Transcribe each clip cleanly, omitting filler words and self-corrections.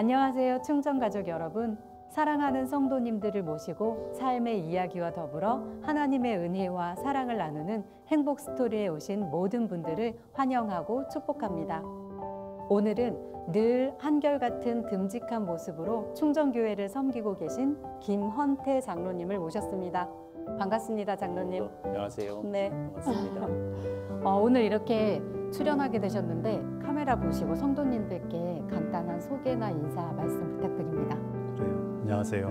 안녕하세요, 충정가족 여러분. 사랑하는 성도님들을 모시고 삶의 이야기와 더불어 하나님의 은혜와 사랑을 나누는 행복 스토리에 오신 모든 분들을 환영하고 축복합니다. 오늘은 늘 한결같은 듬직한 모습으로 충정교회를 섬기고 계신 김헌태 장로님을 모셨습니다. 반갑습니다, 장로님. 안녕하세요. 네. 반갑습니다. 오늘 이렇게 출연하게 되셨는데 카메라 보시고 성도님들께 간단한 소개나 인사 말씀 부탁드립니다. 그래요. 안녕하세요.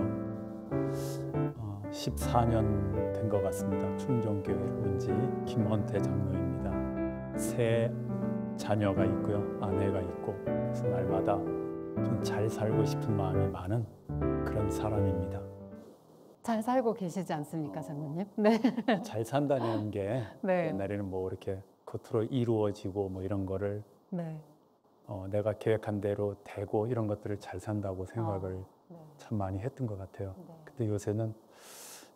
14년 된 것 같습니다. 충정교회를 온 지 김헌태 장로입니다. 세 자녀가 있고요. 아내가 있고, 그래서 날마다 좀 잘 살고 싶은 마음이 많은 그런 사람입니다. 잘 살고 계시지 않습니까, 장로님? 네. 잘 산다는 게 네. 옛날에는 뭐 이렇게 겉으로 이루어지고 뭐 이런 거를 네. 내가 계획한 대로 되고 이런 것들을 잘 산다고 생각을 네. 참 많이 했던 것 같아요. 네. 근데 요새는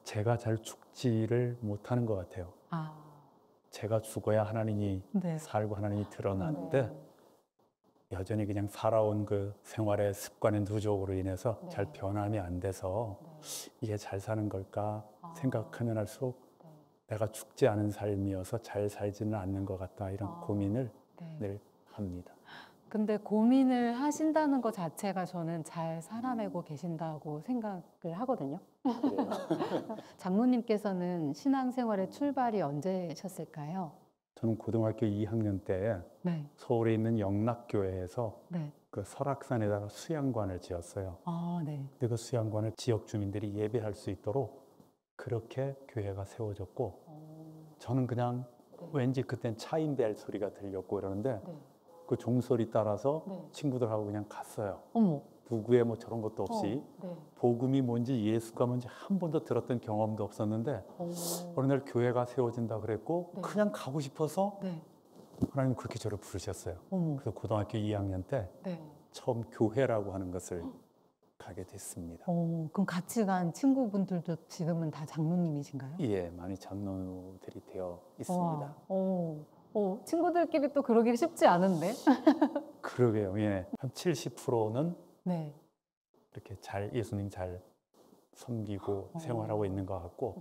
제가 잘 죽지를 못하는 것 같아요. 제가 죽어야 하나님이 네. 살고 하나님이 드러나는데 네. 여전히 그냥 살아온 그 생활의 습관의 누적으로 인해서 네. 잘 변함이 안 돼서 이게 잘 사는 걸까 생각하면 할수록 내가 죽지 않은 삶이어서 잘 살지는 않는 것 같다, 이런 고민을 늘 합니다. 근데 고민을 하신다는 것 자체가 저는 잘 살아내고 계신다고 생각을 하거든요. 그래요. 장로님께서는 신앙생활의 출발이 언제셨을까요? 저는 고등학교 2학년 때 네. 서울에 있는 영락교회에서 네. 그 설악산에다가 수양관을 지었어요. 네. 근데 그 수양관을 지역 주민들이 예배할 수 있도록 그렇게 교회가 세워졌고, 저는 그냥 왠지 그땐 차인벨 소리가 들렸고 이러는데 그 종소리 따라서 친구들하고 그냥 갔어요. 어머. 누구의 뭐 저런 것도 없이 복음이 뭔지 예수가 뭔지 한 번도 들었던 경험도 없었는데 어느 날 교회가 세워진다 그랬고 그냥 가고 싶어서 하나님 그렇게 저를 부르셨어요. 그래서 고등학교 2학년 때 처음 교회라고 하는 것을 가게 됐습니다. 그럼 같이 간 친구분들도 지금은 다 장로님이신가요? 예, 많이 장로들이 되어 있습니다. 친구들끼리 또 그러기 쉽지 않은데? 그러게요. 예, 한 70%는 네. 이렇게 잘 예수님 잘 섬기고 생활하고 있는 것 같고,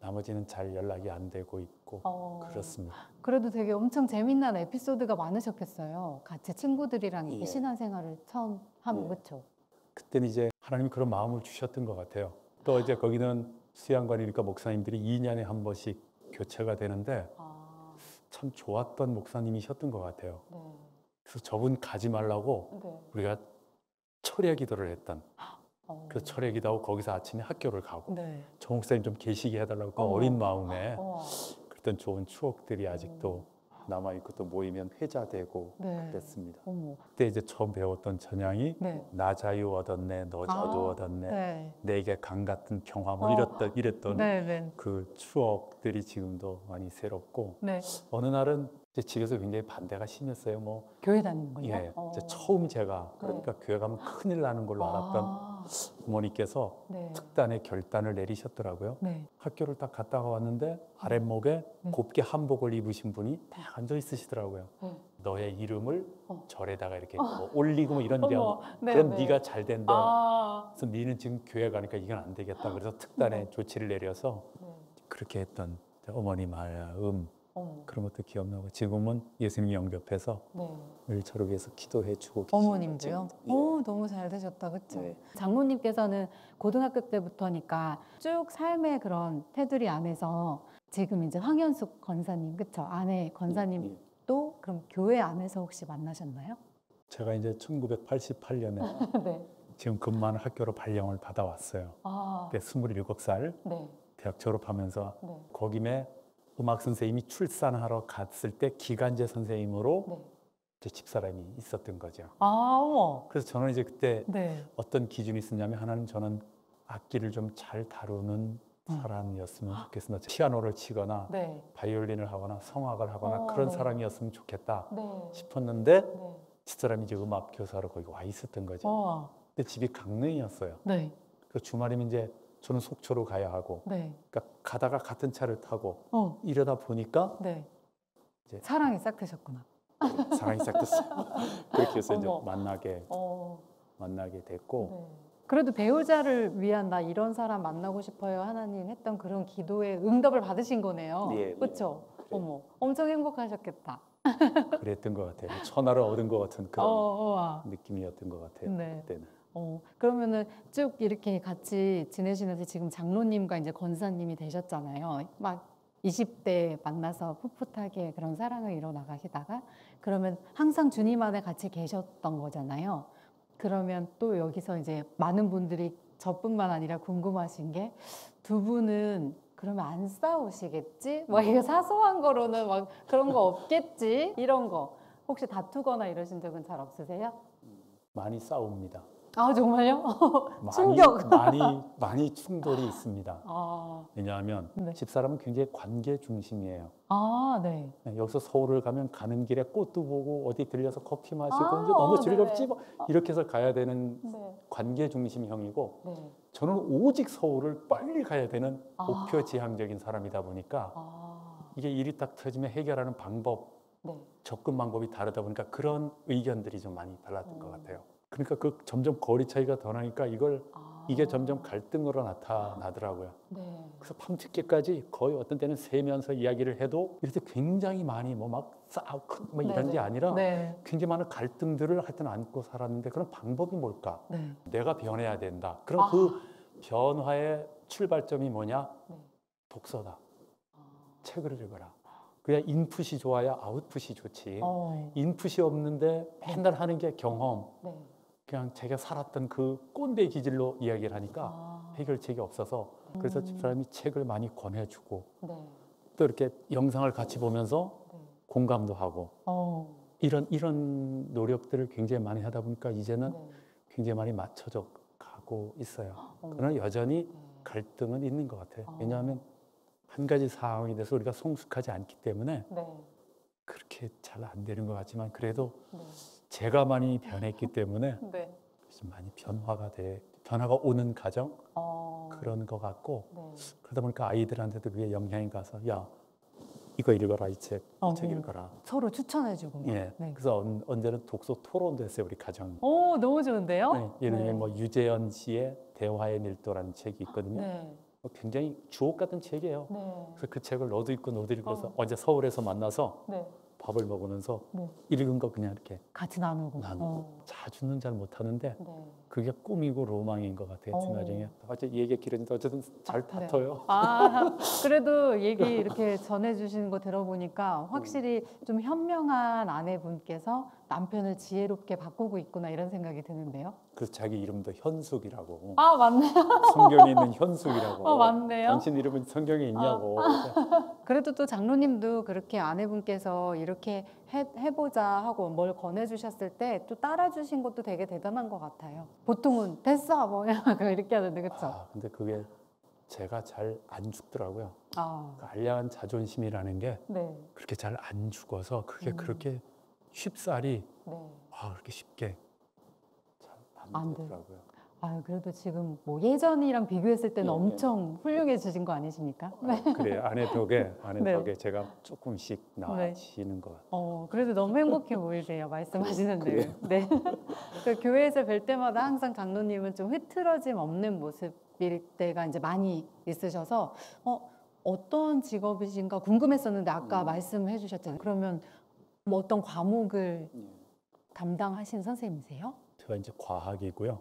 나머지는 잘 연락이 안 되고 있고 그렇습니다. 그래도 되게 엄청 재미난 에피소드가 많으셨겠어요. 같이 친구들이랑 예. 신앙생활을 처음 하면. 예. 그렇죠? 그때는 이제 하나님이 그런 마음을 주셨던 것 같아요. 또 이제 거기는 수양관이니까 목사님들이 2년에 한 번씩 교체가 되는데 참 좋았던 목사님이셨던 것 같아요. 그래서 저분 가지 말라고 우리가 철야 기도를 했던, 그 철야 기도하고 거기서 아침에 학교를 가고 저 목사님 좀 계시게 해달라고 그 어린 마음에 그랬던 좋은 추억들이 아직도 남아있고, 또 모이면 회자되고 그랬습니다. 그때 이제 처음 배웠던 찬양이 나 자유 얻었네, 너 자도 얻었네, 내게 강 같은 평화 뭐 이랬던 그 추억들이 지금도 많이 새롭고, 어느 날은 제 집에서 굉장히 반대가 심했어요. 뭐 교회 다니는 거예요? 예, 이제 처음 제가 그러니까 교회 가면 큰일 나는 걸로 알았던 부모님께서 특단의 결단을 내리셨더라고요. 학교를 딱 갔다가 왔는데 아랫목에 곱게 한복을 입으신 분이 딱 앉아 있으시더라고요. 너의 이름을 절에다가 이렇게 뭐 올리고 뭐 이런 명, 그럼 네가 잘 된대. 그래서 너는 지금 교회 가니까 이건 안 되겠다. 그래서 특단의 조치를 내려서 그렇게 했던 어머니 마음, 그런 것도 기억나고, 지금은 예수님 영접해서 늘 저를 위해서 기도해주고 계십니다. 어머님도요? 너무 잘 되셨다, 그렇죠? 장모님께서는 고등학교 때부터니까 쭉 삶의 그런 테두리 안에서 지금 이제 황현숙 권사님, 그렇죠? 아내 권사님도 그럼 교회 안에서 혹시 만나셨나요? 제가 이제 1988년에 지금 근무하는 학교로 발령을 받아왔어요. 그때 27살 대학 졸업하면서 거김에 음악 선생님이 출산하러 갔을 때 기간제 선생님으로 제 집사람이 있었던 거죠. 어머. 그래서 저는 이제 그때 어떤 기준이 있었냐면, 하나는 저는 악기를 좀 잘 다루는 사람이었으면 좋겠습니다. 피아노를 치거나 바이올린을 하거나 성악을 하거나 그런 사람이었으면 좋겠다 싶었는데 집사람이 이제 음악 교사로 거기 와 있었던 거죠. 근데 집이 강릉이었어요. 그 주말이면 이제 저는 속초로 가야 하고, 그러니까 가다가 같은 차를 타고 이러다 보니까 이제 사랑이 싹 트셨구나. 사랑이 싹 됐어요. 그렇게 해서 이제 만나게 만나게 됐고 네. 그래도 배우자를 위한 나 이런 사람 만나고 싶어요 하나님 했던 그런 기도에 응답을 받으신 거네요. 예, 그렇죠? 그래요. 어머, 엄청 행복하셨겠다. 그랬던 것 같아요. 천하를 얻은 것 같은 그런 와. 느낌이었던 것 같아요. 네. 그때는. 그러면은 쭉 이렇게 같이 지내시면서 지금 장로님과 이제 권사님이 되셨잖아요. 막 20대 만나서 풋풋하게 그런 사랑을 이뤄 나가시다가 그러면 항상 주님 안에 같이 계셨던 거잖아요. 그러면 또 여기서 이제 많은 분들이 저뿐만 아니라 궁금하신 게 두 분은 그러면 안 싸우시겠지? 뭐 이거 사소한 거로는 막 그런 거 없겠지? 이런 거 혹시 다투거나 이러신 적은 잘 없으세요? 많이 싸웁니다. 아 정말요? 충격. 많이 충돌이 있습니다. 아, 왜냐하면 네. 집사람은 굉장히 관계 중심이에요. 아, 네. 네, 여기서 서울을 가면 가는 길에 꽃도 보고 어디 들려서 커피 마시고 아, 이제 너무 네. 즐겁지 뭐 이렇게 해서 가야 되는 네. 관계 중심형이고 네. 저는 오직 서울을 빨리 가야 되는 아. 목표 지향적인 사람이다 보니까 아, 이게 일이 딱 터지면 해결하는 방법, 네. 접근 방법이 다르다 보니까 그런 의견들이 좀 많이 달랐던 것 같아요. 그러니까 그 점점 거리 차이가 더 나니까 이게 점점 갈등으로 나타나더라고요. 네. 그래서 밤늦게까지 거의 어떤 때는 세면서 이야기를 해도 이렇게 굉장히 많이 뭐 막 싸우고 뭐 이런 네네. 게 아니라 네. 굉장히 많은 갈등들을 하여튼 안고 살았는데 그런 방법이 뭘까? 네. 내가 변해야 된다. 그럼 아. 그 변화의 출발점이 뭐냐? 네. 독서다. 아. 책을 읽어라. 그냥 인풋이 좋아야 아웃풋이 좋지. 인풋이 없는데 맨날 하는 게 경험. 네. 그냥 제가 살았던 그 꼰대 기질로 이야기를 하니까 아. 해결책이 없어서 그래서 집사람이 책을 많이 권해주고 네. 또 이렇게 영상을 같이 보면서 네. 공감도 하고 이런 노력들을 굉장히 많이 하다 보니까 이제는 네. 굉장히 많이 맞춰져 가고 있어요. 그러나 여전히 네. 갈등은 있는 것 같아요. 왜냐하면 한 가지 상황에 대해서 우리가 성숙하지 않기 때문에 네. 그렇게 잘 안 되는 것 같지만 그래도 네. 제가 많이 변했기 때문에 네. 좀 많이 변화가 오는 과정 그런 것 같고 네. 그러다 보니까 아이들한테도 그게 영향이 가서 야 이거 읽어라 이 책 읽어라. 서로 추천해주고. 예. 네. 그래서 언제는 독서 토론도 했어요 우리 가정. 오, 너무 좋은데요? 네. 예를 들면 뭐 유재현 씨의 대화의 밀도라는 책이 있거든요. 네. 굉장히 주옥 같은 책이에요. 네. 그래서 그 책을 너도 읽고 너도 읽어서 어제 서울에서 만나서 네. 밥을 먹으면서 네. 읽은 거 그냥 이렇게 같이 나누고. 자주는 잘 못하는데 네. 그게 꿈이고 로망인 것 같아요. 나중에 어제 얘기 길어진데 어쨌든 잘 네. 다퉈요. 아, 그래도 얘기 이렇게 전해주시는 거 들어보니까 확실히 좀 현명한 아내분께서 남편을 지혜롭게 바꾸고 있구나 이런 생각이 드는데요. 그래서 자기 이름도 현숙이라고. 아, 맞네요. 성경에 있는 현숙이라고. 맞네요. 당신 이름은 성경에 있냐고. 그래도 또 장로님도 그렇게 아내분께서 이렇게 해보자 하고 뭘 권해주셨을 때 또 따라주신 것도 되게 대단한 것 같아요. 보통은 됐어 뭐 이렇게 하는데 그렇죠? 근데 그게 제가 잘 안 죽더라고요. 아, 그 알량한 자존심이라는 게 네, 그렇게 잘 안 죽어서 그게 그렇게 쉽사리 네. 그렇게 쉽게 잘 안 안 돼요. 되더라고요. 아, 그래도 지금 뭐 예전이랑 비교했을 때는 예, 엄청 훌륭해지신 거 아니십니까? 네. 그래 아내 덕에 네. 제가 조금씩 나아지는 것 같아요. 그래도 너무 행복해 보이세요. 말씀하시는 대로. 네. 그 교회에서 뵐 때마다 항상 장로님은 좀 흐트러짐 없는 모습일 때가 이제 많이 있으셔서 어떤 직업이신가 궁금했었는데 아까 말씀해 주셨잖아요. 그러면 뭐 어떤 과목을 담당하신 선생님이세요? 제가 이제 과학이고요.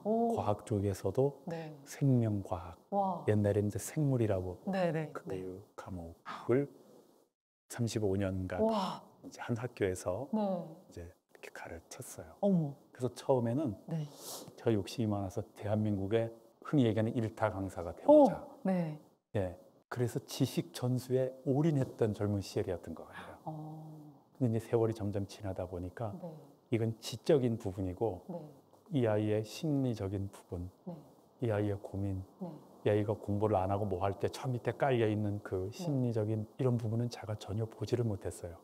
오, 과학 쪽에서도 네. 생명과학, 와. 옛날에 이제 생물이라고 네네. 그 과목을 35년간 와. 이제 한 학교에서 네. 이제 이렇게 가르쳤어요. 어머. 그래서 처음에는 네. 제가 욕심이 많아서 대한민국의 흔히 얘기하는 일타 강사가 되고자. 네. 예. 그래서 지식 전수에 올인했던 젊은 시절이었던 것 같아요. 근데 이제 세월이 점점 지나다 보니까 네. 이건 지적인 부분이고 네. 이 아이의 심리적인 부분, 네. 이 아이의 고민, 네. 이 아이가 공부를 안 하고 뭐 할 때 저 밑에 깔려 있는 그 심리적인 이런 부분은 제가 전혀 보지를 못했어요.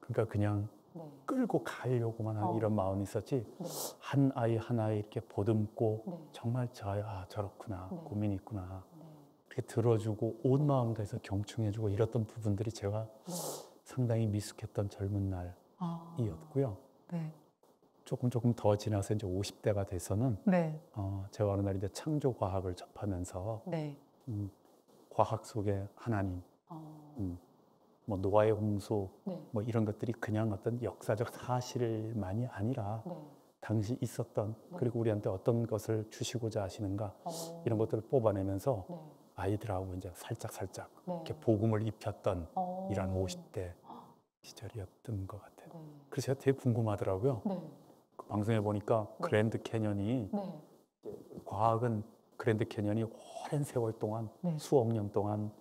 그러니까 그냥 네. 끌고 가려고만 하는 이런 마음이 있었지 네. 한 아이 한 아이 이렇게 보듬고 네. 정말 저렇구나 네. 고민이 있구나 네. 이렇게 들어주고 온 마음 다해서 경청해주고 이랬던 부분들이 제가 네. 상당히 미숙했던 젊은 날이었고요. 네. 조금 더 지나서 이제 50대가 돼서는 네. 제가 어느 날 이제 창조 과학을 접하면서 네. 과학 속에 하나님, 어, 뭐 노아의 홍수, 네. 뭐 이런 것들이 그냥 어떤 역사적 사실만이 아니라 네. 당시 있었던 네. 그리고 우리한테 어떤 것을 주시고자 하시는가 이런 것들을 뽑아내면서 네. 아이들하고 이제 살짝 네. 이렇게 복음을 입혔던 이런 오. 50대 시절이었던 것 같아요. 네. 그래서 제가 되게 궁금하더라고요. 네. 그 방송에 보니까 네. 그랜드 캐년이 네. 과학은 그랜드 캐년이 오랜 세월 동안 네. 수억 년 동안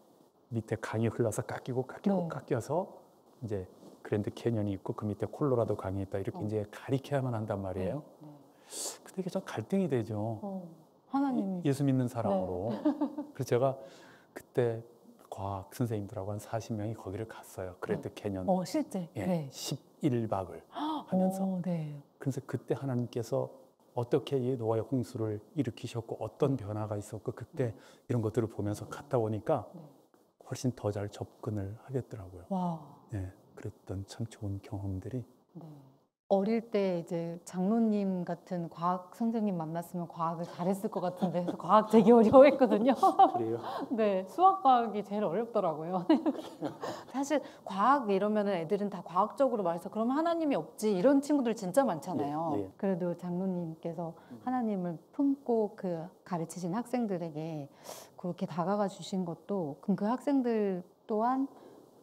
밑에 강이 흘러서 네. 깎여서 이제 그랜드 캐년이 있고 그 밑에 콜로라도 강이 있다 이렇게 이제 가리켜야만 한단 말이에요. 네. 근데 이게 좀 갈등이 되죠. 하나님이. 예수 믿는 사람으로. 그래서 제가 그때 과학 선생님들하고 한 40명이 거기를 갔어요. 그랜드 캐년. 실제. 예, 네. 11박을 하면서. 네. 그래서 그때 하나님께서 어떻게 이 노아의 홍수를 일으키셨고 어떤 변화가 있었고 그때 이런 것들을 보면서 갔다 오니까 네. 훨씬 더 잘 접근을 하겠더라고요. 와. 네, 그랬던 참 좋은 경험들이. 네. 어릴 때 이제 장로님 같은 과학 선생님 만났으면 과학을 잘했을 것 같은데 그래서 과학 되게 어려워했거든요. 그래요? 네, 수학 과학이 제일 어렵더라고요. 사실 과학 이러면은 애들은 다 과학적으로 말해서 그럼 하나님이 없지 이런 친구들 진짜 많잖아요. 예, 예. 그래도 장로님께서 하나님을 품고 그 가르치신 학생들에게 그렇게 다가가 주신 것도 그럼 그 학생들 또한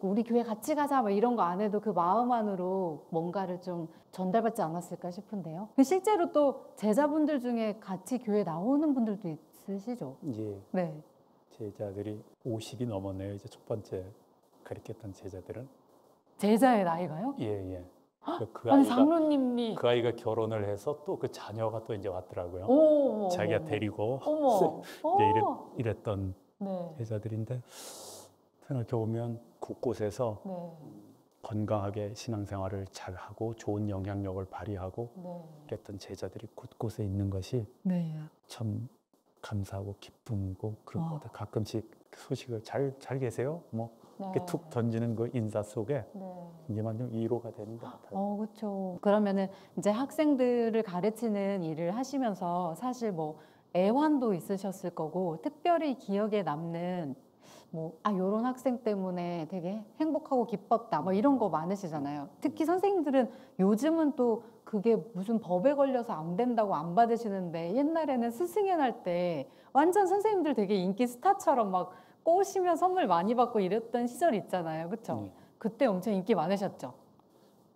우리 교회 같이 가자 뭐 이런 거 안 해도 그 마음 안으로 뭔가를 좀 전달받지 않았을까 싶은데요. 실제로 또 제자분들 중에 같이 교회 나오는 분들도 있으시죠? 이제 네. 제자들이 50이 넘었네요. 이제 첫 번째 가르쳤던 제자들은. 제자의 나이가요? 예. 그 아니 아이가 장로님이 그 아이가 결혼을 해서 또 그 자녀가 또 이제 왔더라고요. 어머, 자기가 어머, 데리고 어머, 이제 어머. 이랬던 네. 제자들인데 생각해 보면 곳곳에서 네. 건강하게 신앙생활을 잘 하고 좋은 영향력을 발휘하고 네. 그랬던 제자들이 곳곳에 있는 것이 네. 참 감사하고 기쁨이고 그런 것 같아요. 가끔씩 소식을 잘 계세요? 뭐 이렇게 툭 던지는 그 인사 속에 네. 이제만 좀 위로가 되는 것 같아요. 그렇죠. 그러면은 이제 학생들을 가르치는 일을 하시면서 사실 뭐 애환도 있으셨을 거고 특별히 기억에 남는 요런 학생 때문에 되게 행복하고 기뻤다 뭐 이런 거 많으시잖아요. 특히 선생님들은 요즘은 또 그게 무슨 법에 걸려서 안 된다고 안 받으시는데 옛날에는 스승의 날 때 완전 선생님들 되게 인기 스타처럼 막 꼬시면 선물 많이 받고 이랬던 시절 있잖아요. 그렇죠? 네. 그때 엄청 인기 많으셨죠?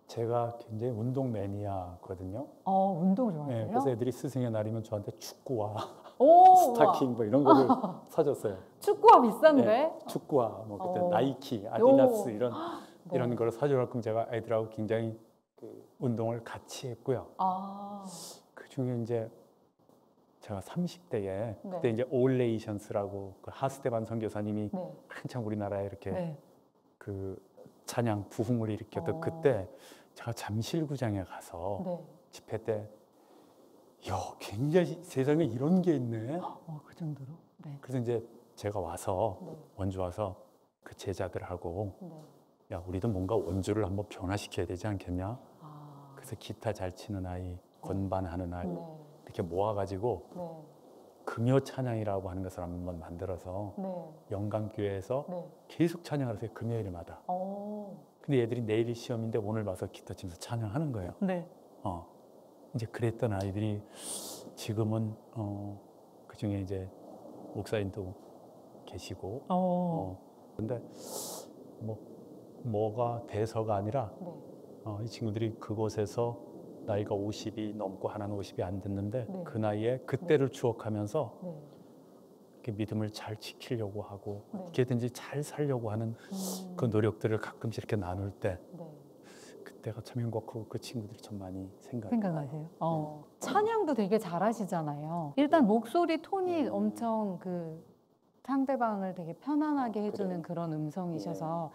제가 굉장히 운동 매니아거든요. 운동 네, 좋아하세요? 그래서 애들이 스승의 날이면 저한테 축구와 오, 스타킹 뭐 이런 거를 사줬어요. 축구화 비싼데? 네, 축구와 뭐 그때 어. 나이키, 아디다스 오. 이런 거를 사줘갖고 제가 애들하고 굉장히 그 운동을 같이 했고요. 그 중에 이제 제가 30대에 그때 이제 올레이션스라고 그 하스테반 선교사님이 네. 한창 우리나라에 이렇게 네. 그 찬양 부흥을 일으켰던 그때 제가 잠실구장에 가서 네. 집회 때 굉장히 세상에 이런 게 있네. 그 정도로? 네. 그래서 이제 제가 와서 네. 원주 와서 그 제자들하고 네. 야 우리도 뭔가 원주를 한번 변화시켜야 되지 않겠냐. 아. 그래서 기타 잘 치는 아이, 건반하는 아이 네. 이렇게 모아가지고 네. 금요 찬양이라고 하는 것을 한번 만들어서 네. 영광교회에서 네. 계속 찬양을 하세요. 금요일마다. 근데 애들이 내일 시험인데 오늘 와서 기타 치면서 찬양하는 거예요. 네. 이제 그랬던 아이들이 지금은 그 중에 이제 목사님도 계시고 근데 뭐가 돼서가 아니라 네. 이 친구들이 그곳에서 나이가 50이 넘고 하나는 50이 안 됐는데 네. 그 나이에 그때를 추억하면서 네. 이렇게 믿음을 잘 지키려고 하고 네. 어떻게든지 잘 살려고 하는 그 노력들을 가끔씩 이렇게 나눌 때 그때가 참 행복하고 그 친구들이 참 많이 생각하세요? 찬양도 되게 잘하시잖아요. 일단 목소리 톤이 엄청 그 상대방을 되게 편안하게 해주는 그런 음성이셔서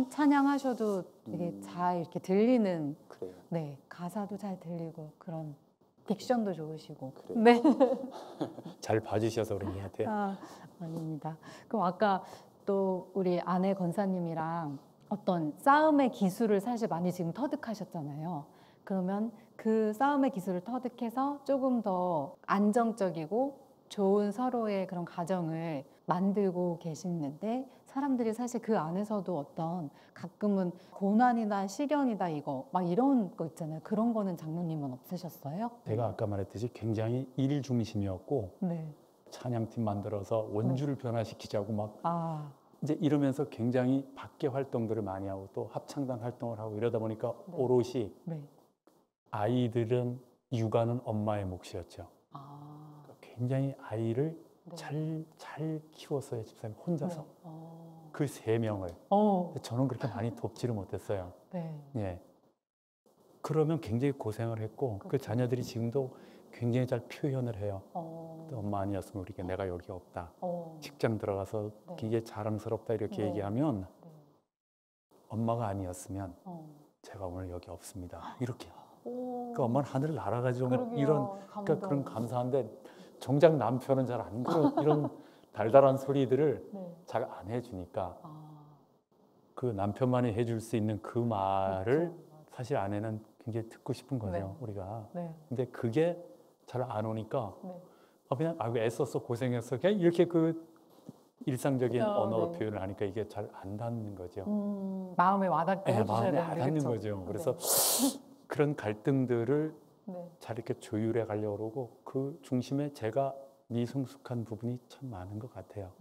찬양하셔도 되게 잘 이렇게 들리는 그래요. 네 가사도 잘 들리고 그런 딕션도 좋으시고 그래요. 네. 잘 봐주셔서 그런 것 같아요. 아닙니다. 그럼 아까 또 우리 아내 권사님이랑 어떤 싸움의 기술을 사실 많이 지금 터득하셨잖아요. 그러면 그 싸움의 기술을 터득해서 조금 더 안정적이고 좋은 서로의 그런 가정을 만들고 계시는데 사람들이 사실 그 안에서도 어떤 가끔은 고난이다, 시련이다 이거 막 이런 거 있잖아요. 그런 거는 장로님은 없으셨어요? 제가 아까 말했듯이 굉장히 일 중심이었고 네. 찬양팀 만들어서 원주를 변화시키자고 막 아, 이제 이러면서 굉장히 밖에 활동들을 많이 하고 또 합창단 활동을 하고 이러다 보니까 네. 오롯이 네. 아이들은 육아는 엄마의 몫이었죠. 아, 굉장히 아이를 네. 잘 키웠어요, 집사님 혼자서. 네. 그 세 명을. 저는 그렇게 많이 돕지를 못했어요. 네. 예. 그러면 굉장히 고생을 했고 그 그렇죠. 자녀들이 지금도 굉장히 잘 표현을 해요. 어, 또 엄마 아니었으면 우리가 내가 여기 없다. 어, 직장 들어가서 네. 굉장히 자랑스럽다 이렇게 네. 얘기하면 네. 엄마가 아니었으면 어. 제가 오늘 여기 없습니다. 이렇게. 오, 그 엄마는 하늘을 날아가지고 막 그러게요. 이런 감동. 그러니까 그런 감사한데 정작 남편은 잘 안 그런 이런 달달한 소리들을 네. 잘 안 해주니까 아, 그 남편만이 해줄 수 있는 그 말을 그렇죠. 사실 아내는 굉장히 듣고 싶은 거죠. 네. 우리가. 네. 근데 그게 잘 안 오니까 네. 그냥 아이고 애썼어 고생했어 그냥 이렇게 그 일상적인 언어 네. 표현을 하니까 이게 잘 안 닿는 거죠. 마음에 와닿게 네, 해주셔야 마음에 안 되는데, 닿는 그쵸? 거죠. 그래서 그런 갈등들을 네. 잘 이렇게 조율해 가려고 그러고 그 중심에 제가 미성숙한 부분이 참 많은 것 같아요.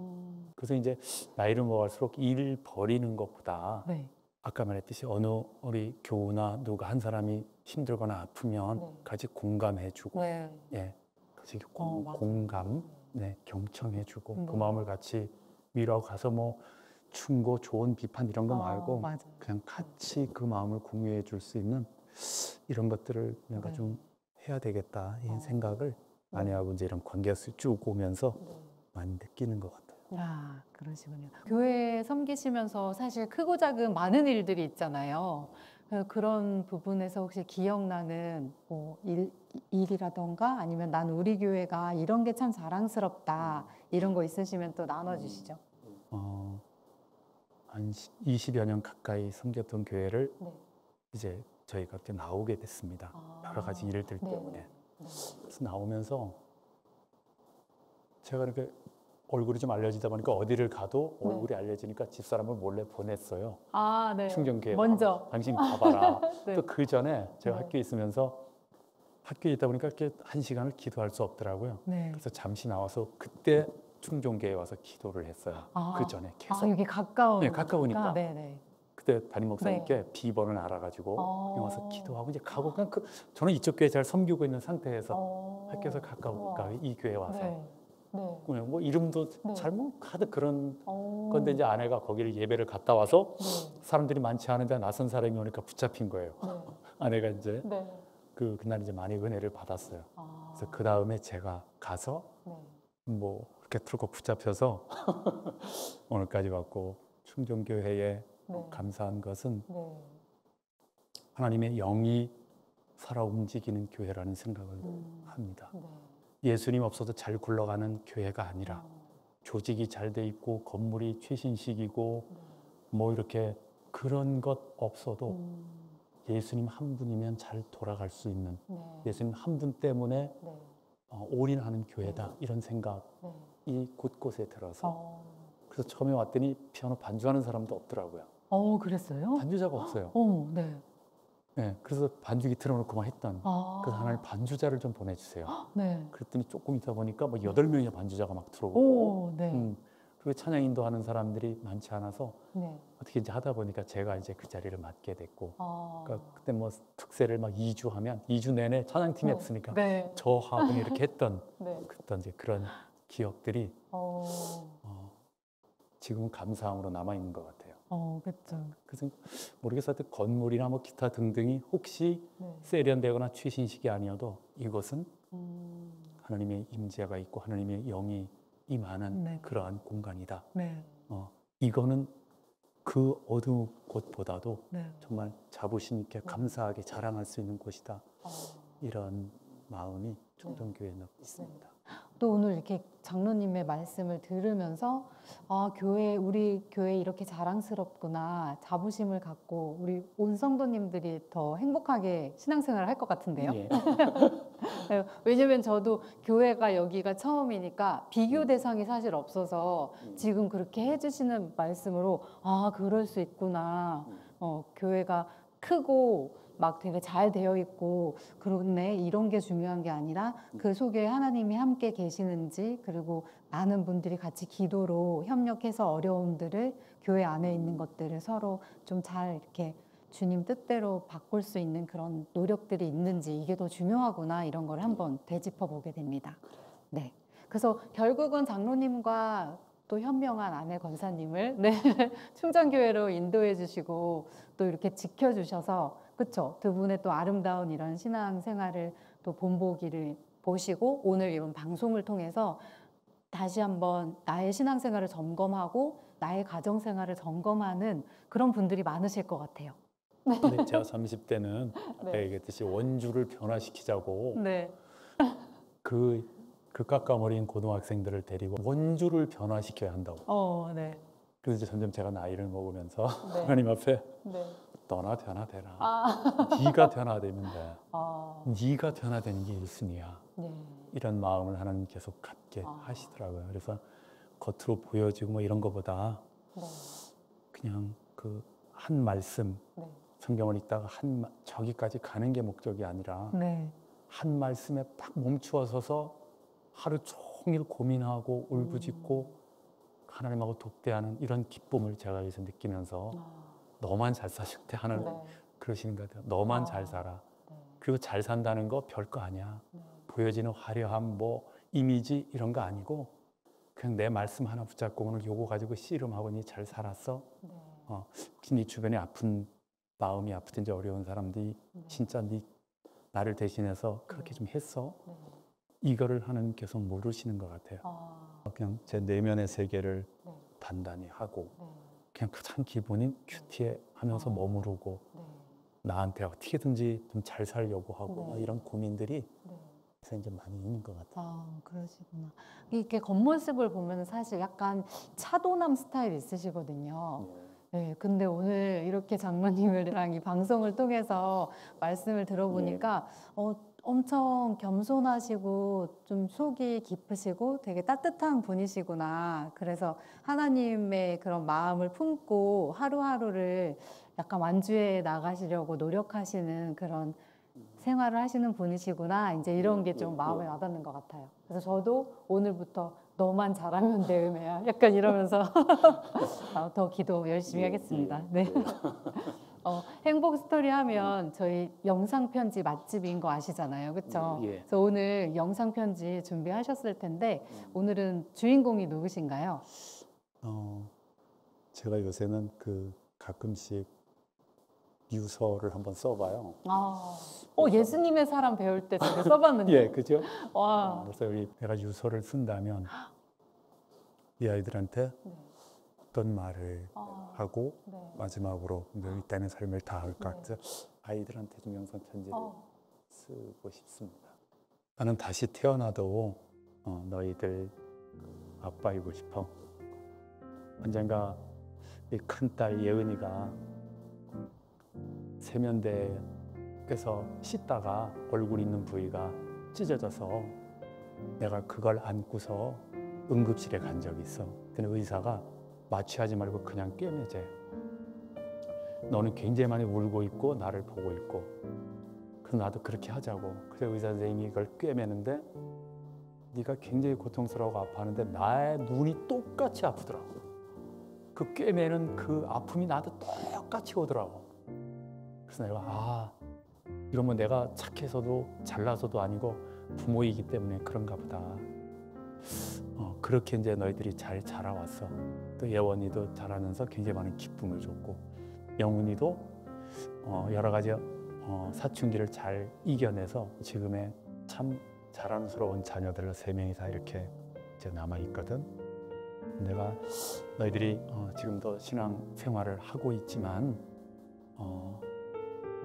그래서 이제 나이를 먹을수록 일 버리는 것보다 네. 아까 말했듯이 어느 우리 교우나 누가 한 사람이 힘들거나 아프면 네. 같이 공감해주고 네. 예, 같이 맞아요. 공감, 네, 경청해주고 그 네. 마음을 같이 위로하고 가서 뭐 충고, 조언, 비판 이런 거 말고 맞아요. 그냥 같이 그 마음을 공유해 줄 수 있는 이런 것들을 내가 네. 좀 해야 되겠다 이 어. 생각을 네. 아내하고 이제 이런 관계에서 쭉 오면서 네. 많이 느끼는 것 같아요. 아, 그러시군요. 교회 섬기시면서 사실 크고 작은 많은 일들이 있잖아요. 그런 부분에서 혹시 기억나는 뭐 일이라던가 아니면 난 우리 교회가 이런 게 참 자랑스럽다 이런 거 있으시면 또 나눠주시죠. 한 20여 년 가까이 섬겼던 교회를 네. 이제 저희가 그때 나오게 됐습니다. 여러 가지 일들 네. 때문에. 네. 그래서 나오면서 제가 이렇게 얼굴이 좀 알려지다 보니까 어디를 가도 네. 얼굴이 알려지니까 집사람을 몰래 보냈어요. 아, 네. 충정교회 먼저. 당신 가봐라. 네. 또 그 전에 제가 네. 학교에 있으면서 학교에 있다 보니까 이렇게 한 시간을 기도할 수 없더라고요. 네. 그래서 잠시 나와서 그때 충정교회에 와서 기도를 했어요. 그 전에 계속. 여기 가까운. 네, 가까우니까. 네네. 그때 담임 목사님께 비번을 알아가지고 그냥 와서 기도하고 이제 가고 그냥 저는 이쪽 교회 잘 섬기고 있는 상태에서 학교에서 가까우니까 이 교회 와서 네. 네. 그냥 뭐 이름도 네. 잘못 하듯 그런 어. 건데 이제 아내가 거기를 예배를 갔다 와서 네. 사람들이 많지 않은데 낯선 사람이 오니까 붙잡힌 거예요. 네. 아내가 이제 네. 그날 이제 많이 은혜를 받았어요. 아. 그래서 그 다음에 제가 가서 네. 뭐 그렇게 틀고 붙잡혀서 오늘까지 왔고 충정교회에 네. 감사한 것은 네. 하나님의 영이 살아 움직이는 교회라는 생각을 합니다. 네. 예수님 없어도 잘 굴러가는 교회가 아니라 조직이 잘 돼 있고 건물이 최신식이고 뭐 이렇게 그런 것 없어도 예수님 한 분이면 잘 돌아갈 수 있는 네. 예수님 한 분 때문에 네. 올인하는 교회다 이런 생각이 네. 곳곳에 들어서 그래서 처음에 왔더니 피아노 반주하는 사람도 없더라고요. 그랬어요? 반주자가 없어요. 네. 네, 그래서 반주기 틀어놓고만 했던 그래서 하나님 반주자를 좀 보내주세요. 네. 그랬더니 조금 있다 보니까 뭐 8명의 반주자가 막 들어오고 오, 네. 그리고 찬양 인도하는 사람들이 많지 않아서 네. 어떻게 이제 하다 보니까 제가 이제 그 자리를 맡게 됐고 그러니까 아. 그때 뭐 특세를 막 2주 하면 2주 내내 찬양팀이 없으니까 네. 저하고 이렇게 했던 네. 그때 이제 그런 기억들이 어. 지금은 감사함으로 남아 있는 것 같아요. 그렇죠. 그래서 모르겠어요. 건물이나 뭐 기타 등등이 혹시 네. 세련되거나 최신식이 아니어도 이것은 하나님의 임재가 있고 하나님의 영이 임하는 네. 그러한 공간이다. 네. 이거는 그 어느 곳보다도 네. 정말 자부심 있게 감사하게 자랑할 수 있는 곳이다. 이런 마음이 충정교회에 있습니다. 또 오늘 이렇게 장로님의 말씀을 들으면서 아, 우리 교회 이렇게 자랑스럽구나, 자부심을 갖고 우리 온 성도님들이 더 행복하게 신앙생활을 할 것 같은데요. 예. 네, 왜냐면 저도 교회가 여기가 처음이니까 비교 대상이 사실 없어서 지금 그렇게 해주시는 말씀으로 아, 그럴 수 있구나. 교회가 크고 막 되게 잘 되어 있고 그렇네, 이런 게 중요한 게 아니라 그 속에 하나님이 함께 계시는지, 그리고 많은 분들이 같이 기도로 협력해서 어려움들을, 교회 안에 있는 것들을 서로 좀 잘 이렇게 주님 뜻대로 바꿀 수 있는 그런 노력들이 있는지, 이게 더 중요하구나, 이런 걸 한번 되짚어 보게 됩니다. 네. 그래서 결국은 장로님과 또 현명한 아내 권사님을 네, 충정교회로 인도해 주시고 또 이렇게 지켜주셔서, 그쵸? 두 분의 또 아름다운 이런 신앙생활을 또 본보기를 보시고 오늘 이런 방송을 통해서 다시 한번 나의 신앙생활을 점검하고 나의 가정생활을 점검하는 그런 분들이 많으실 것 같아요. 근데 제가 30대는 아까 네. 얘기했듯이 원주를 변화시키자고 네. 그 깎아머린 고등학생들을 데리고 원주를 변화시켜야 한다고. 네. 그래서 이제 점점 제가 나이를 먹으면서 네. 하나님 앞에 네. 너나 변화되라. 아. 네가 변화되면 돼. 아. 네가 변화되는 게 1순위야. 네. 이런 마음을 하나님 계속 갖게 하시더라고요. 그래서 겉으로 보여지고 뭐 이런 거보다 네. 그냥 그 한 말씀, 네. 성경을 읽다가 저기까지 가는 게 목적이 아니라 네. 한 말씀에 딱 멈추어 서서 하루 종일 고민하고 울부짖고 하나님하고 독대하는 이런 기쁨을 제가 여기서 느끼면서 너만 잘 사실 때 하나님 네. 그러시는 것 같아요. 너만 잘 살아. 네. 그리고 잘 산다는 거 별거 아니야. 네. 보여지는 화려함, 뭐 이미지 이런 거 아니고 그냥 내 말씀 하나 붙잡고 오늘 요거 가지고 씨름하고 니 잘 살았어? 네. 혹시 네 주변에 아픈 마음이 아프든지 어려운 사람들이 진짜 나를 대신해서 그렇게 좀 했어? 네. 이거를 하나님께서 모르시는 것 같아요. 그냥 제 내면의 세계를 네. 단단히 하고 네. 그냥 가장 기본인 큐티에 하면서 머무르고 네. 나한테 어떻게든지 좀 잘 살려고 하고 네. 이런 고민들이 네. 그래서 이제 많이 있는 것 같아요. 그러시구나. 이렇게 겉모습을 보면 사실 약간 차도남 스타일 있으시거든요. 네, 근데 오늘 이렇게 장로님이랑 이 방송을 통해서 말씀을 들어보니까 엄청 겸손하시고 좀 속이 깊으시고 되게 따뜻한 분이시구나. 그래서 하나님의 그런 마음을 품고 하루하루를 약간 완주해 나가시려고 노력하시는 그런 생활을 하시는 분이시구나. 이제 이런 게 좀 마음에 와닿는 것 같아요. 그래서 저도 오늘부터 너만 잘하면 돼, 은혜야. 약간 이러면서 더 기도 열심히 하겠습니다. 네. 행복 스토리 하면 저희 영상 편지 맛집인 거 아시잖아요. 그렇죠? 예. 그래서 오늘 영상 편지 준비하셨을 텐데 오늘은 주인공이 누구신가요? 제가 요새는 가끔씩 유서를 한번 써봐요. 예수님의 사람 배울 때 제가 써봤는데. 예, 그죠? 와. 그래서 내가 유서를 쓴다면 이 아이들한테 어떤 말을 하고 네. 마지막으로 너희 땅의 삶을 다 할까? 그래서 아이들한테 좀 영상 편지를 쓰고 싶습니다. 나는 다시 태어나도 너희들 아빠이고 싶어. 언젠가 이 큰딸 예은이가 세면대에서 씻다가 얼굴 있는 부위가 찢어져서 내가 그걸 안고서 응급실에 간 적이 있어. 근데 의사가 마취하지 말고 그냥 꿰매재. 너는 굉장히 많이 울고 있고 나를 보고 있고 그래서 나도 그렇게 하자고. 그래서 의사 선생님이 이걸 꿰매는데 네가 굉장히 고통스러워하고 아파하는데 나의 눈이 똑같이 아프더라고. 그 꿰매는 그 아픔이 나도 똑같이 오더라고. 그래서 내가 이러면 내가 착해서도 잘나서도 아니고 부모이기 때문에 그런가 보다. 그렇게 이제 너희들이 잘 자라왔어. 또 예원이도 자라면서 굉장히 많은 기쁨을 줬고 영훈이도 여러 가지 사춘기를 잘 이겨내서 지금의 참 자랑스러운 자녀들 3명이 다 이렇게 이제 남아 있거든. 내가 너희들이 지금도 신앙 생활을 하고 있지만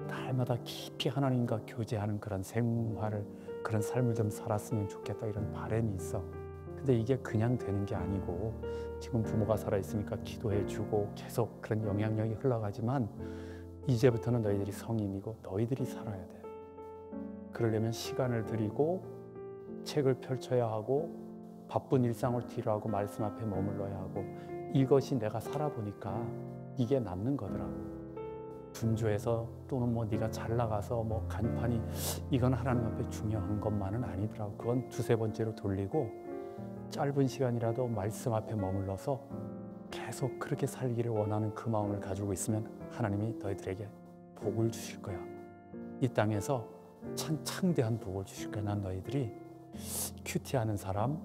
날마다 깊이 하나님과 교제하는 그런 생활을, 그런 삶을 좀 살았으면 좋겠다, 이런 바람이 있어. 근데 이게 그냥 되는 게 아니고, 지금 부모가 살아있으니까 기도해주고 계속 그런 영향력이 흘러가지만, 이제부터는 너희들이 성인이고 너희들이 살아야 돼. 그러려면 시간을 들이고 책을 펼쳐야 하고 바쁜 일상을 뒤로하고 말씀 앞에 머물러야 하고, 이것이 내가 살아보니까 이게 남는 거더라고. 분주해서 또는 뭐 네가 잘 나가서 뭐 간판이, 이건 하나님 앞에 중요한 것만은 아니더라고. 그건 두세 번째로 돌리고 짧은 시간이라도 말씀 앞에 머물러서 계속 그렇게 살기를 원하는 그 마음을 가지고 있으면 하나님이 너희들에게 복을 주실 거야. 이 땅에서 창대한 복을 주실 거야. 난 너희들이 큐티하는 사람,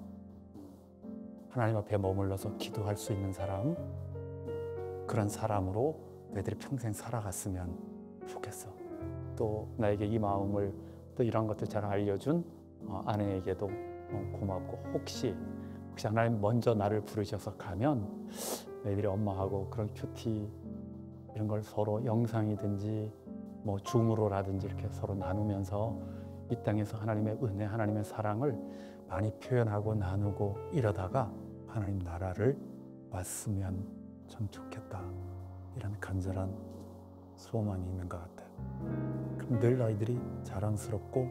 하나님 앞에 머물러서 기도할 수 있는 사람, 그런 사람으로 너희들이 평생 살아갔으면 좋겠어. 또 나에게 이 마음을, 또 이런 것들 잘 알려준 아내에게도 고맙고, 혹시 하나님 먼저 나를 부르셔서 가면 너희들이 엄마하고 그런 큐티 이런 걸 서로 영상이든지 뭐 줌으로라든지 이렇게 서로 나누면서 이 땅에서 하나님의 은혜, 하나님의 사랑을 많이 표현하고 나누고 이러다가 하나님 나라를 왔으면 참 좋겠다, 이런 간절한 소망이 있는 것 같아요. 그럼 늘 너희들이 자랑스럽고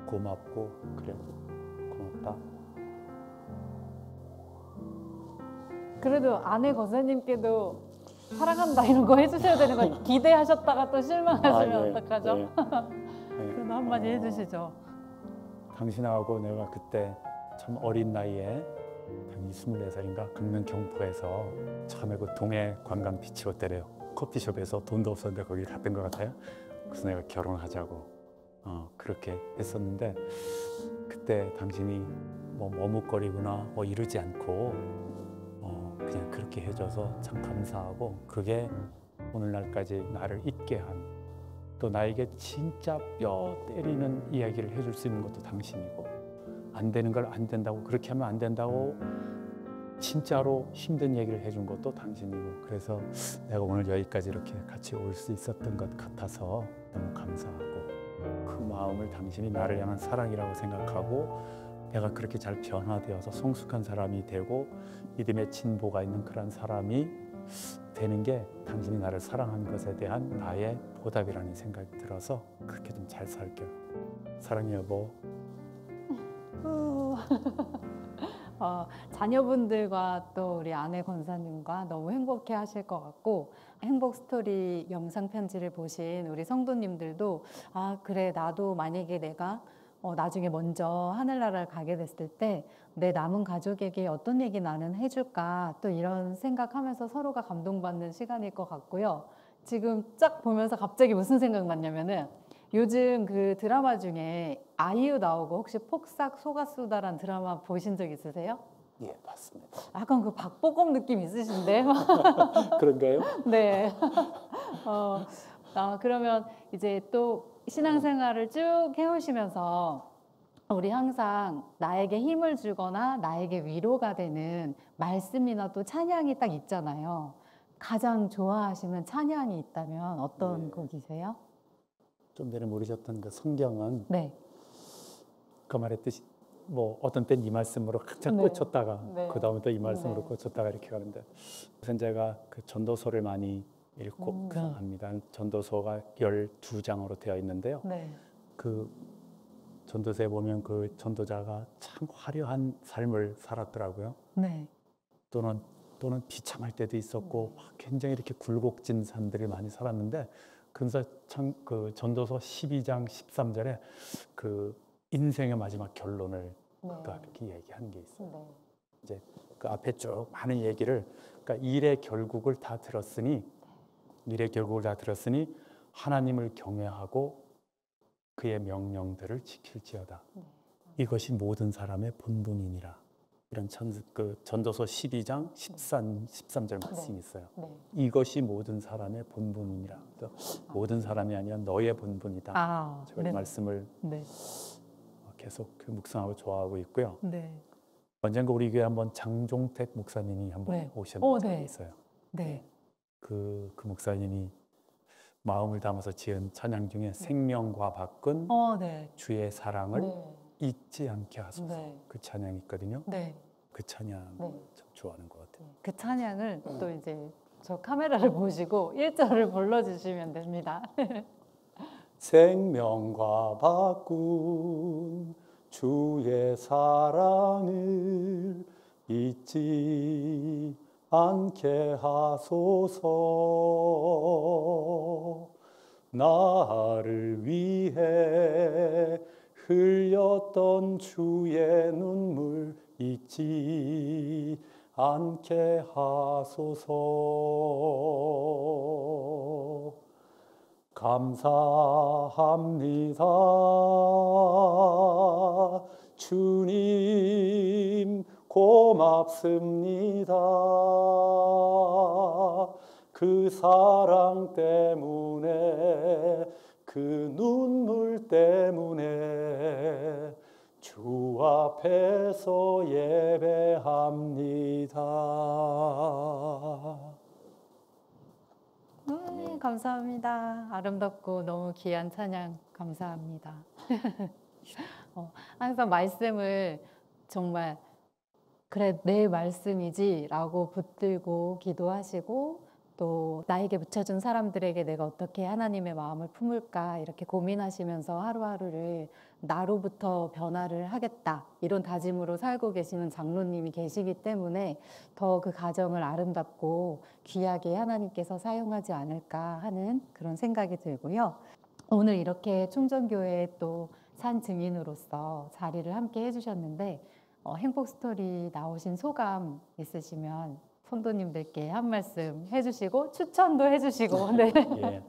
고맙고, 그래, 고맙다. 그래도 아내 권사님께도 사랑한다 이런 거 해주셔야 되는 거 기대하셨다가 또 실망하시면 예, 어떡하죠? 예. 그래도 한마디 해주시죠. 당신하고 내가 그때 참 어린 나이에 한 24살인가 강릉 경포에서 처음에 그 동해 관광 비치로 때려요. 커피숍에서 돈도 없었는데 거기 갔던 것 같아요. 그래서 내가 결혼하자고 그렇게 했었는데, 그때 당신이 뭐 머뭇거리거나 뭐 이러지 않고 그냥 그렇게 해줘서 참 감사하고, 그게 오늘날까지 나를 있게 한, 또 나에게 진짜 뼈 때리는 이야기를 해줄 수 있는 것도 당신이고, 안 되는 걸 안 된다고, 그렇게 하면 안 된다고 진짜로 힘든 얘기를 해준 것도 당신이고, 그래서 내가 오늘 여기까지 이렇게 같이 올 수 있었던 것 같아서 너무 감사하고, 그 마음을 당신이 나를 향한 사랑이라고 생각하고, 내가 그렇게 잘 변화되어서 성숙한 사람이 되고 믿음의 진보가 있는 그런 사람이 되는 게 당신이 나를 사랑한 것에 대한 나의 보답이라는 생각이 들어서 그렇게 좀 잘 살게요. 사랑해 여보. 자녀분들과 또 우리 아내 권사님과 너무 행복해 하실 것 같고, 행복 스토리 영상 편지를 보신 우리 성도님들도 그래, 나도 만약에 내가 나중에 먼저 하늘나라를 가게 됐을 때 내 남은 가족에게 어떤 얘기 나는 해줄까, 또 이런 생각하면서 서로가 감동받는 시간일 것 같고요. 지금 쫙 보면서 갑자기 무슨 생각 났냐면은, 요즘 그 드라마 중에 아이유 나오고 혹시 폭삭 속았수다란 드라마 보신 적 있으세요? 예, 맞습니다. 약간 그 박보검 느낌 있으신데? 그런가요? 네. 그러면 이제 또 신앙생활을 쭉 해오시면서 우리 항상 나에게 힘을 주거나 나에게 위로가 되는 말씀이나 또 찬양이 딱 있잖아요. 가장 좋아하시는 찬양이 있다면 어떤 곡이세요? 좀 전에 모르셨던 그 성경은 네. 그 말했듯이 뭐 어떤 때는 이 말씀으로 한참 네. 꽂혔다가 네. 그 다음에 또 이 말씀으로 네. 꽂혔다가 이렇게 가는데, 우선 제가 그 전도서를 많이 읽고 합니다. 전도서가 12장으로 되어 있는데요. 네. 그 전도서에 보면 그 전도자가 참 화려한 삶을 살았더라고요. 네. 또는 비참할 때도 있었고 굉장히 이렇게 굴곡진 삶들을 많이 살았는데, 그래서 참 그 전도서 12장 13절에 그 인생의 마지막 결론을 그가 그렇게 얘기하는 게 있어요. 네. 이제 그 앞에 쭉 많은 얘기를, 그러니까 일의 결국을 다 들었으니 하나님을 경외하고 그의 명령들을 지킬지어다. 이것이 모든 사람의 본분이니라. 이런 전도서 12장 13절 말씀이 있어요. 네. 이것이 모든 사람의 본분이니라. 모든 사람이 아니라 너의 본분이다. 제가 이 말씀을 계속 묵상하고 좋아하고 있고요. 네. 언젠가 우리 교회 한번 장종택 목사님이 한번 오셨던 적이 있어요. 네. 그 목사님이 마음을 담아서 지은 찬양 중에 생명과 바꾼 네. 주의 사랑을 네. 잊지 않게 하소서. 네. 그 찬양이 있거든요. 네. 그 찬양 네. 참 좋아하는 것 같아요. 그 찬양을 또 이제 저 카메라를 보시고 1절을 불러주시면 됩니다. 생명과 바꾼 주의 사랑을 잊지 않게 하소서. 나를 위해 흘렸던 주의 눈물 잊지 않게 하소서. 감사합니다. 주님 고맙습니다. 그 사랑 때문에 그 눈물 때문에 주 앞에서 예배합니다. 감사합니다. 아름답고 너무 귀한 찬양 감사합니다. 항상 말씀을 정말 그래 내 말씀이지 라고 붙들고 기도하시고 또 나에게 붙여준 사람들에게 내가 어떻게 하나님의 마음을 품을까 이렇게 고민하시면서 하루하루를 나로부터 변화를 하겠다 이런 다짐으로 살고 계시는 장로님이 계시기 때문에 더 그 가정을 아름답고 귀하게 하나님께서 사용하지 않을까 하는 그런 생각이 들고요. 오늘 이렇게 충정교회에 또 산 증인으로서 자리를 함께 해주셨는데 행복 스토리 나오신 소감 있으시면 성도님들께 한 말씀 해주시고 추천도 해주시고 네. 예.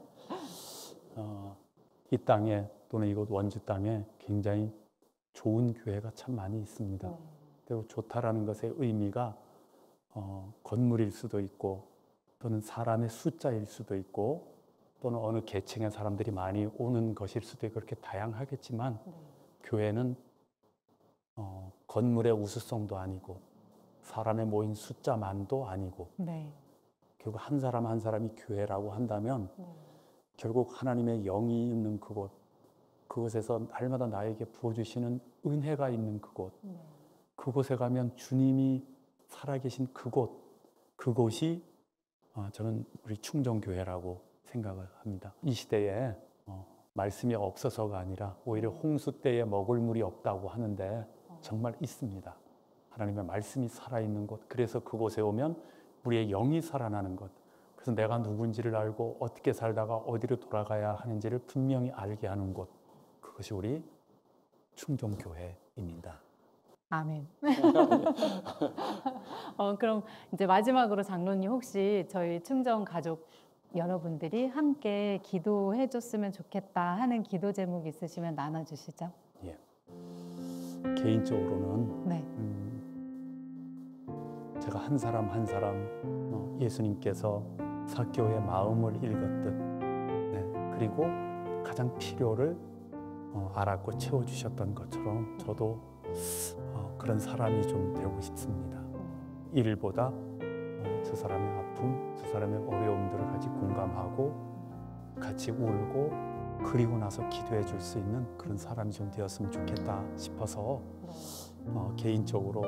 이 땅에 또는 이곳 원주 땅에 굉장히 좋은 교회가 참 많이 있습니다. 그리고 좋다라는 것의 의미가 건물일 수도 있고 또는 사람의 숫자일 수도 있고 또는 어느 계층의 사람들이 많이 오는 것일 수도 있고 그렇게 다양하겠지만 교회는 건물의 우수성도 아니고 사람의 모인 숫자만도 아니고 결국 한 사람 한 사람이 교회라고 한다면 결국 하나님의 영이 있는 그곳, 그곳에서 날마다 나에게 부어주시는 은혜가 있는 그곳, 그곳에 가면 주님이 살아계신 그곳이 저는 우리 충정교회라고 생각을 합니다. 이 시대에 말씀이 없어서가 아니라 오히려 홍수 때에 먹을 물이 없다고 하는데 정말 있습니다. 하나님의 말씀이 살아있는 곳, 그래서 그곳에 오면 우리의 영이 살아나는 것, 그래서 내가 누군지를 알고 어떻게 살다가 어디로 돌아가야 하는지를 분명히 알게 하는 곳, 그것이 우리 충정교회입니다. 아멘. 그럼 이제 마지막으로 장로님 혹시 저희 충정 가족 여러분들이 함께 기도해 줬으면 좋겠다 하는 기도 제목 있으시면 나눠주시죠. 예. 개인적으로는 네. 제가 한 사람 한 사람 예수님께서 사교의 마음을 읽었듯 그리고 가장 필요를 알았고 채워주셨던 것처럼 저도 그런 사람이 좀 되고 싶습니다. 일보다 저 사람의 아픔, 저 사람의 어려움들을 같이 공감하고 같이 울고 그리고 나서 기도해 줄 수 있는 그런 사람이 좀 되었으면 좋겠다 싶어서 개인적으로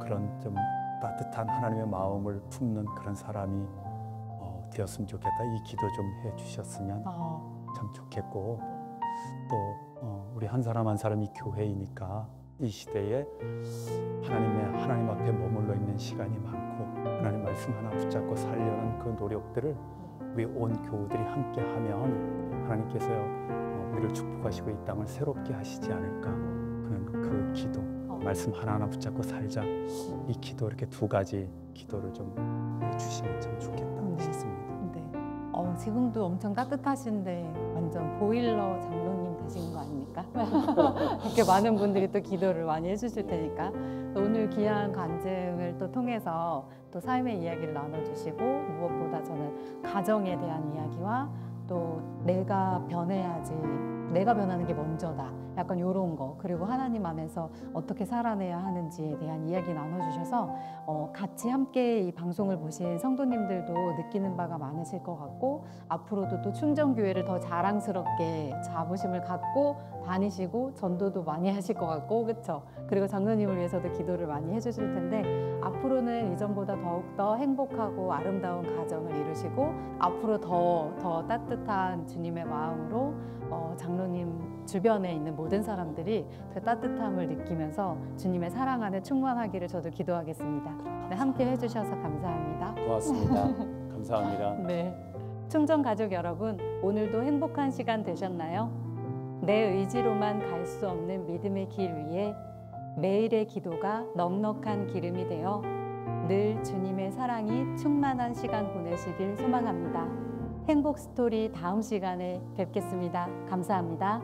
그런 좀 따뜻한 하나님의 마음을 품는 그런 사람이 되었으면 좋겠다. 이 기도 좀 해주셨으면 참 좋겠고 또 우리 한 사람 한 사람이 교회이니까 이 시대에 하나님 앞에 머물러 있는 시간이 많고 하나님 말씀 하나 붙잡고 살려는 그 노력들을 우리 온 교우들이 함께 하면 하나님께서요 우리를 축복하시고 이 땅을 새롭게 하시지 않을까 그런 그 기도 말씀 하나하나 붙잡고 살자 이 기도 이렇게 두 가지 기도를 좀 해주시면 참 좋겠다 싶습니다. 네. 지금도 엄청 따뜻하신데 완전 보일러 장로님 되신 거 아닙니까? 이렇게 많은 분들이 또 기도를 많이 해주실 테니까 오늘 귀한 간증을 또 통해서 또 삶의 이야기를 나눠주시고 무엇보다 저는 가정에 대한 이야기와 또 내가 변해야지 내가 변하는 게 먼저다. 약간 이런 거. 그리고 하나님 안에서 어떻게 살아내야 하는지에 대한 이야기 나눠주셔서 같이 함께 이 방송을 보신 성도님들도 느끼는 바가 많으실 것 같고 앞으로도 또 충정교회를 더 자랑스럽게 자부심을 갖고 다니시고 전도도 많이 하실 것 같고 그렇죠? 그리고 장로님을 위해서도 기도를 많이 해주실 텐데 앞으로는 이전보다 더욱더 행복하고 아름다운 가정을 이루시고 앞으로 더 따뜻한 주님의 마음으로 장로님 주변에 있는 모든 사람들이 그 따뜻함을 느끼면서 주님의 사랑 안에 충만하기를 저도 기도하겠습니다. 네, 함께 해주셔서 감사합니다. 고맙습니다. 감사합니다. 네, 충정 가족 여러분, 오늘도 행복한 시간 되셨나요? 내 의지로만 갈 수 없는 믿음의 길 위에 매일의 기도가 넉넉한 기름이 되어 늘 주님의 사랑이 충만한 시간 보내시길 소망합니다. 행복 스토리 다음 시간에 뵙겠습니다. 감사합니다.